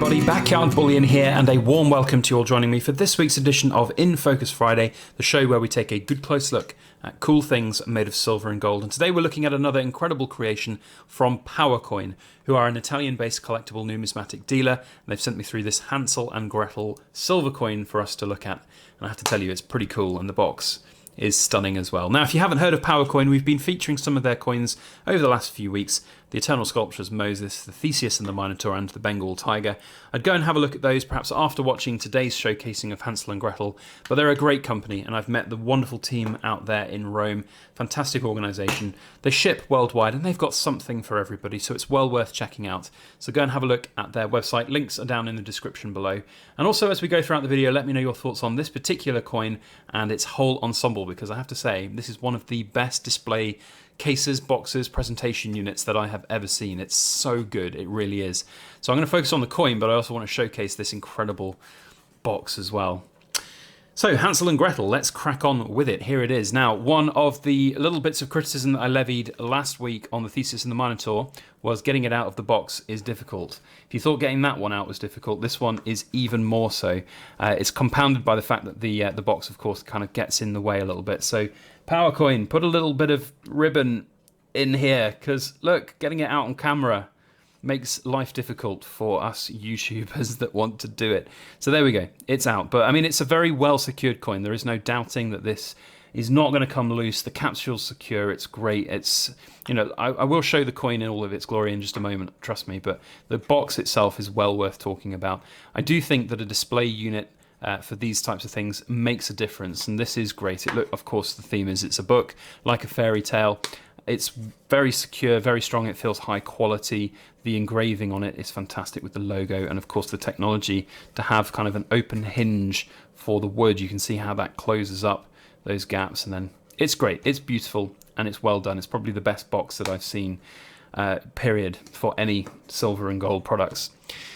everybody, Backyard Bullion here, and a warm welcome to you all joining me for this week's edition of In Focus Friday, the show where we take a good close look at cool things made of silver and gold. And today we're looking at another incredible creation from PowerCoin, who are an Italian-based collectible numismatic dealer, and they've sent me through this Hansel and Gretel silver coin for us to look at. And I have to tell you, it's pretty cool, and the box is stunning as well. Now, if you haven't heard of PowerCoin, we've been featuring some of their coins over the last few weeks. The Eternal Sculptures Moses, the Theseus and the Minotaur, and the Bengal Tiger. I'd go and have a look at those perhaps after watching today's showcasing of Hansel and Gretel, but they're a great company, and I've met the wonderful team out there in Rome. Fantastic organisation. They ship worldwide, and they've got something for everybody, so it's well worth checking out. So go and have a look at their website. Links are down in the description below. And also, as we go throughout the video, let me know your thoughts on this particular coin and its whole ensemble, because I have to say, this is one of the best display cases, boxes, presentation units that I have ever seen. It's so good, it really is. So I'm going to focus on the coin, but I also want to showcase this incredible box as well. So Hansel and Gretel, let's crack on with it. Here it is. Now, one of the little bits of criticism that I levied last week on the Theseus and the Minotaur was getting it out of the box is difficult. If you thought getting that one out was difficult, this one is even more so. It's compounded by the fact that the box, of course, kind of gets in the way a little bit. So PowerCoin, put a little bit of ribbon in here, because look, getting it out on camera makes life difficult for us YouTubers that want to do it. So there we go, it's out. But I mean, it's a very well secured coin. There is no doubting that this is not going to come loose. The capsule's secure, it's great. It's, you know, I will show the coin in all of its glory in just a moment, trust me, but the box itself is well worth talking about. I do think that a display unit for these types of things makes a difference, and this is great. Of course, the theme is it's a book, like a fairy tale. It's very secure, very strong. It feels high quality. The engraving on it is fantastic with the logo, and of course the technology to have kind of an open hinge for the wood. You can see how that closes up those gaps, and then it's great. It's beautiful and it's well done. It's probably the best box that I've seen, period, for any silver and gold products.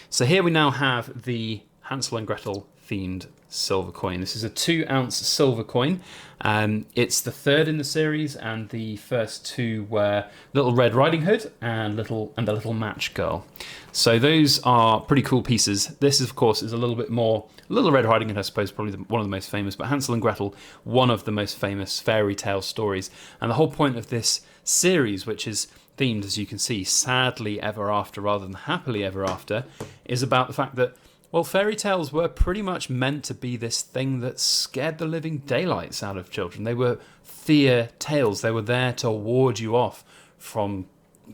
So here we now have the Hansel and Gretel themed silver coin. This is a 2-ounce silver coin. It's the third in the series, and the first two were Little Red Riding Hood and the Little Match Girl. So those are pretty cool pieces. This, of course, is a little bit more. Little Red Riding Hood, I suppose, probably one of the most famous, but Hansel and Gretel, one of the most famous fairy tale stories. And the whole point of this series, which is themed, as you can see, sadly ever after rather than happily ever after, is about the fact that, well, fairy tales were pretty much meant to be this thing that scared the living daylights out of children. They were fear tales. They were there to ward you off from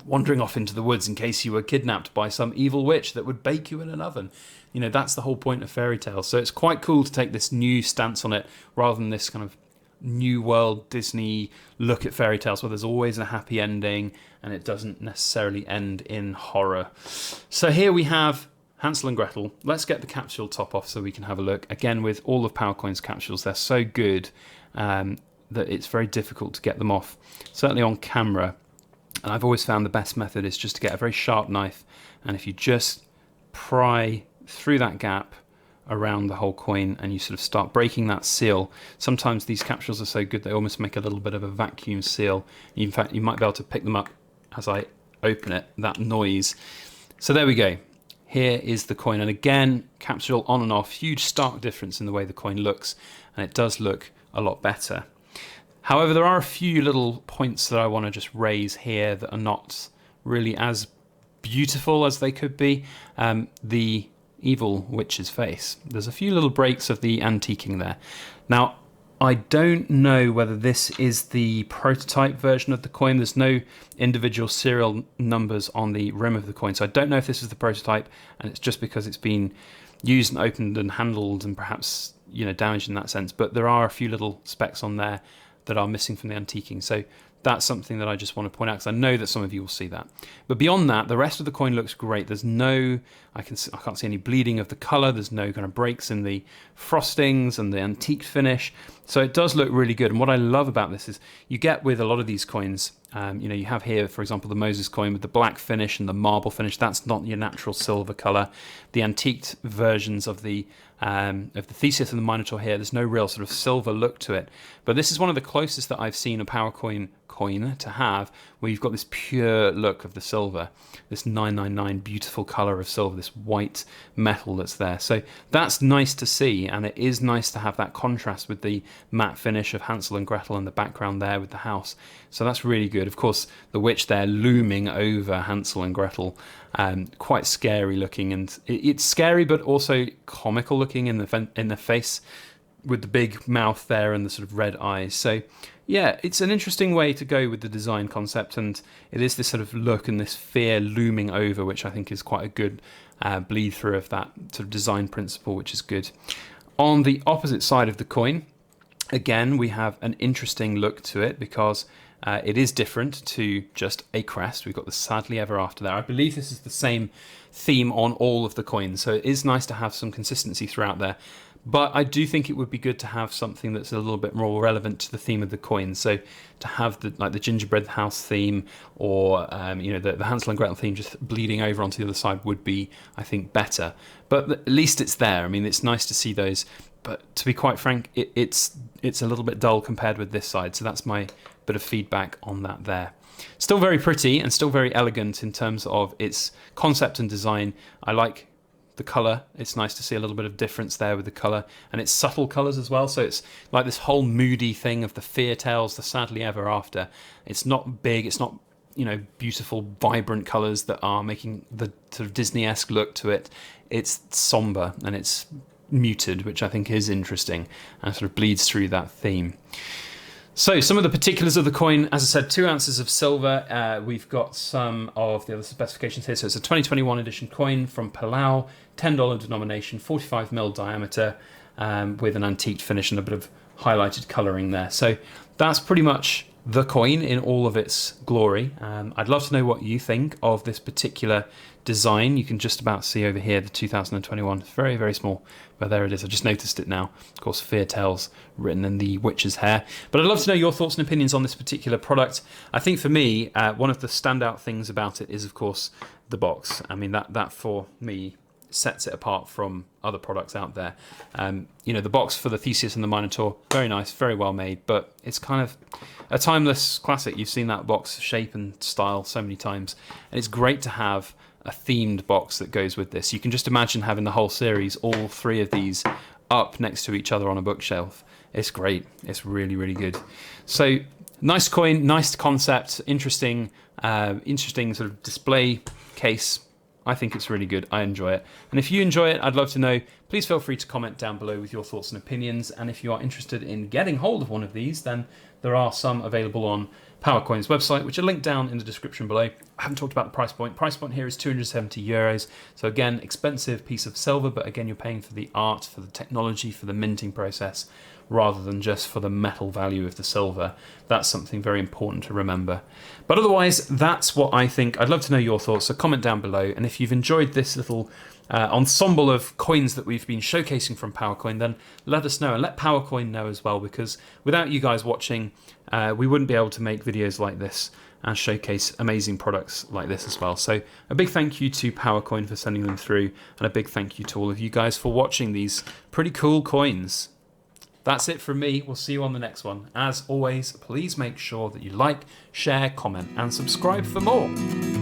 wandering off into the woods in case you were kidnapped by some evil witch that would bake you in an oven. You know, that's the whole point of fairy tales. So it's quite cool to take this new stance on it rather than this kind of new world Disney look at fairy tales where there's always a happy ending and it doesn't necessarily end in horror. So here we have Hansel and Gretel. Let's get the capsule top off so we can have a look. Again, with all of PowerCoin's capsules, they're so good that it's very difficult to get them off, certainly on camera. And I've always found the best method is just to get a very sharp knife, and if you just pry through that gap around the whole coin and you sort of start breaking that seal. Sometimes these capsules are so good they almost make a little bit of a vacuum seal. In fact, you might be able to pick them up as I open it, that noise. So there we go. Here is the coin, and again, capsule on and off, huge stark difference in the way the coin looks, and it does look a lot better. However, there are a few little points that I want to just raise here that are not really as beautiful as they could be. The evil witch's face. There's a few little breaks of the antiquing there. Now, I don't know whether this is the prototype version of the coin. There's no individual serial numbers on the rim of the coin, so I don't know if this is the prototype and it's just because it's been used and opened and handled and perhaps, you know, damaged in that sense. But there are a few little specks on there that are missing from the antiquing. So that's something that I just want to point out because I know that some of you will see that. But beyond that, the rest of the coin looks great. There's no, I can't see any bleeding of the colour. There's no kind of breaks in the frostings and the antique finish. So it does look really good. And what I love about this is you get with a lot of these coins, you know, you have here, for example, the Moses coin with the black finish and the marble finish. That's not your natural silver colour. The antiqued versions of the Theseus and the Minotaur here, there's no real sort of silver look to it. But this is one of the closest that I've seen a power coin coin to have, where you've got this pure look of the silver, this 999 beautiful color of silver, this white metal that's there. So that's nice to see, and it is nice to have that contrast with the matte finish of Hansel and Gretel in the background there with the house. So that's really good. Of course, the witch there looming over Hansel and Gretel, quite scary looking, and it's scary but also comical looking in the face, with the big mouth there and the sort of red eyes. So yeah, it's an interesting way to go with the design concept, and it is this sort of look and this fear looming over, which I think is quite a good bleed through of that sort of design principle, which is good. On the opposite side of the coin, again, we have an interesting look to it, because it is different to just a crest. We've got the sadly ever after there. I believe this is the same theme on all of the coins, so it is nice to have some consistency throughout there. But I do think it would be good to have something that's a little bit more relevant to the theme of the coin. So to have the gingerbread house theme, or the Hansel and Gretel theme just bleeding over onto the other side would be, I think, better. But at least it's there. I mean, it's nice to see those. But to be quite frank, it's a little bit dull compared with this side. So that's my bit of feedback on that there. Still very pretty and still very elegant in terms of its concept and design. I like the colour. It's nice to see a little bit of difference there with the colour, and it's subtle colours as well. So it's like this whole moody thing of the fear tales, the sadly ever after. It's not big, it's not beautiful vibrant colours that are making the sort of Disney-esque look to it. It's sombre and it's muted, which I think is interesting and sort of bleeds through that theme. So some of the particulars of the coin, as I said, 2 ounces of silver. We've got some of the other specifications here. So it's a 2021 edition coin from Palau, $10 denomination, 45mm diameter, with an antique finish and a bit of highlighted colouring there. So that's pretty much the coin in all of its glory. I'd love to know what you think of this particular design. You can just about see over here the 2021. It's very, very small, but there it is. I just noticed it now. Of course, Fear Tales written in the witch's hair. But I'd love to know your thoughts and opinions on this particular product. I think for me, one of the standout things about it is, of course, the box. I mean, that for me sets it apart from other products out there. The box for the Theseus and the Minotaur, very nice, very well made, but it's kind of a timeless classic. You've seen that box shape and style so many times, and it's great to have a themed box that goes with this. You can just imagine having the whole series, all 3 of these, up next to each other on a bookshelf. It's great. It's really, really good. So nice coin, nice concept, interesting sort of display case. I think it's really good. I enjoy it. And if you enjoy it, I'd love to know. Please feel free to comment down below with your thoughts and opinions. And if you are interested in getting hold of one of these, then there are some available on PowerCoin's website, which are linked down in the description below. I haven't talked about the price point. Price point here is €270. So again, expensive piece of silver, but again, you're paying for the art, for the technology, for the minting process, rather than just for the metal value of the silver. That's something very important to remember. But otherwise, that's what I think. I'd love to know your thoughts, so comment down below. And if you've enjoyed this little ensemble of coins that we've been showcasing from PowerCoin, then let us know, and let PowerCoin know as well, because without you guys watching, we wouldn't be able to make videos like this and showcase amazing products like this as well. So a big thank you to PowerCoin for sending them through, and a big thank you to all of you guys for watching these pretty cool coins. That's it from me. We'll see you on the next one. As always, please make sure that you like, share, comment, and subscribe for more.